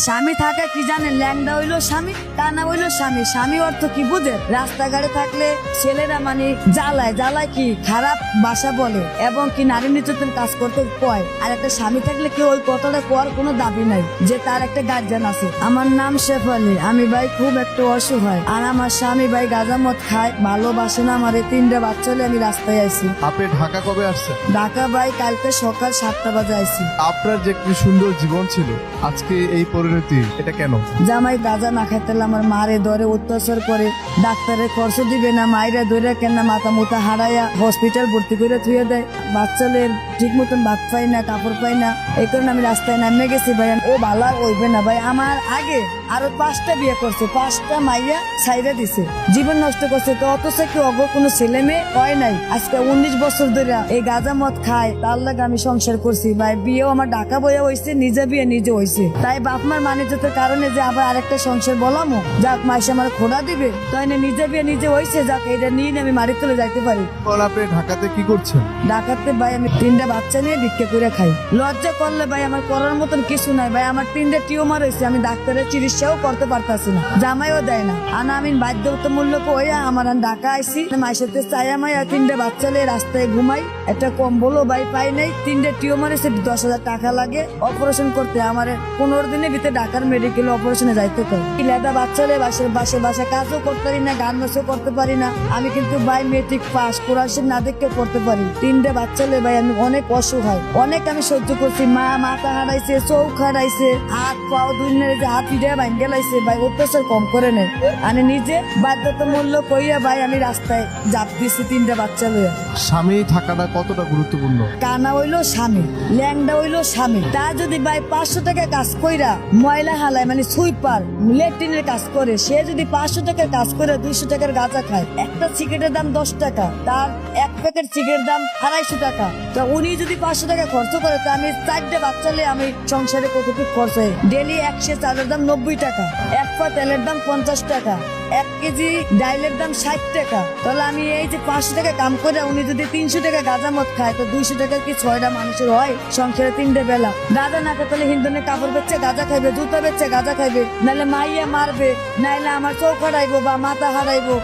স্বামী থাকা কি জানেন? ল্যাংডা হইলো স্বামী, কানা হইলো স্বামী। স্বামী অর্থ কি বুঝে? রাস্তাঘাটে থাকলে ছেলেরা মানে জ্বালায় জ্বালায় কি খারাপ ভাষা বলে এবং কি নারী নির্যাতন কাজ করতে কয়। আর একটা স্বামী থাকলে কি ওই কথাটা কোয়ার কোনো দাবি নাই যে তার একটা গার্জিয়ান আছে। আমার নাম শেফালি, আমি ভাই খুব একটা অসহায়। আর আমার স্বামী ভাই গাঁজা মদ খায়, ভালোবাসে না আমার। 3টা বাচ্চা হলে আমি রাস্তায় আইছি। আপনি ঢাকা কবে আসছেন? ঢাকা ভাই কালকে সকাল 7টা বাজে আইছি। আপনার যে একটি সুন্দর জীবন ছিল, আজকে এই পরিণতি, এটা কেন? জামাই গাঁজা না খাইতে আমার মারে ধরে অত্যাচার করে, ডাক্তারের খরচ দিবে না, মাইরা ধরে কেন মাথা মুথা হারাইয়া হসপিটাল ভর্তি করে থুয়ে দেয়। বাচ্চাদের ঠিক মতন ভাত পাই না, কাপড় পাই না, এই কারণে আমি রাস্তায় নামে গেছি ভাই। ও ভালো হইবে না ভাই। আমার আগে আরো 5টা বিয়ে করছে, 5টা মাইয়া ছাইরা দিছে, জীবন নষ্ট করছে। তো অথচ কি অগ কোনো ছেলে মেয়ে হয় নাই। আজকে 19 বছর ধরে এই গাঁজা মদ খায়, তার লাগে আমি সংসার করছি ভাই। বিয়েও আমার ঢাকা বইয়া হয়েছে, নিজে বিয়ে নিজে হয়েছে। তাই বাপ মার মানিজ্যতের কারণে যে আবার আরেকটা সংসার বলামো, যাক মাসে আমার খোড়া দিবে, তাই না নিজে বিয়ে নিজে হয়েছে, যাক এটা নিয়ে আমি মারি তুলে যাইতে পারি। আপনি ঢাকাতে কি করছেন? ঢাকাতে ভাই আমি 3টা বাচ্চা নিয়ে ভিক্ষা করে খাই। লজ্জা করলে ভাই আমার করার মতন কিছু নাই ভাই। আমার 3টা টিউমার হয়েছে, আমি ডাক্তারের চিকিৎসাও করতে পারতাছি না, জামাইও দেয় না। আর আমি বাধ্যতামূলক হইয়া আমার ঢাকা আইসি, মাইসাতে চাইয়া মাইয়া 3টা বাচ্চা নিয়ে রাস্তায় ঘুমাই। একটা কম্বলও ভাই পাই নাই। 3টা টিউমার হয়েছে, 10,000 টাকা লাগে অপারেশন করতে। আমার 15 দিনের ভিতরে ঢাকার মেডিকেল অপারেশনে যাইতে হয়। লেদা বাচ্চা নিয়ে বাসে কাজও করতে পারি না, গান নাচও করতে পারি না। আমি কিন্তু ভাই মেট্রিক পাস, কোরআন না দেখে করতে পারি। 3টা বাচ্চা নিয়ে ভাই আমি অনেক অসহায়, অনেক আমি সহ্য করছি। মা মাথা হারাইছে, চোখ হারাইছে, হাত পাও দুনিয়ার যে হাত ফিরে ভাঙ্গে লাইছে ভাই, অত্যাচার কম করে নেই। আমি নিজে বাধ্যতামূলক হইয়া ভাই আমি রাস্তায় জাপ দিছি 3টা বাচ্চা লইয়া। স্বামী থাকাটা কতটা গুরুত্বপূর্ণ? কানা হইলো স্বামী, ল্যাংডা হইলো স্বামী। তা যদি ভাই 500 টাকা কাজ কইরা ময়লা হালায় মানে সুইপার লেট্রিনের কাজ করে, সে যদি 500 টাকার কাজ করে 200 টাকার গাঁজা খায়, একটা সিগারেটের দাম 10 টাকা, তার এক প্যাকেট সিগারেটের দাম 250 টাকা। তো উনি যদি 500 টাকা খরচ করে, তো আমি 4টা বাচ্চা নিয়ে আমি সংসারে কতটুকু খরচ হয়? ডেলি 100 চালের দাম 90 টাকা, 1 পা তেলের দাম 50 টাকা, 1 কেজি ডাইলের দাম 60 টাকা। তাহলে আমি এই যে 500 টাকা কাম করে উনি যদি 300 টাকা গাঁজা মদ খায়, তো 200 টাকা কি 6টা মানুষের হয় সংসারে 3টে বেলা? গাঁজা না খায় তাহলে হিন্দুনে কাপড় বেচছে গাঁজা খাইবে, জুতা বেচছে গাঁজা খাইবে, নাহলে মাইয়া মারবে, নাহলে আমার চোখ হারাইবো বা মাথা হারাইবো।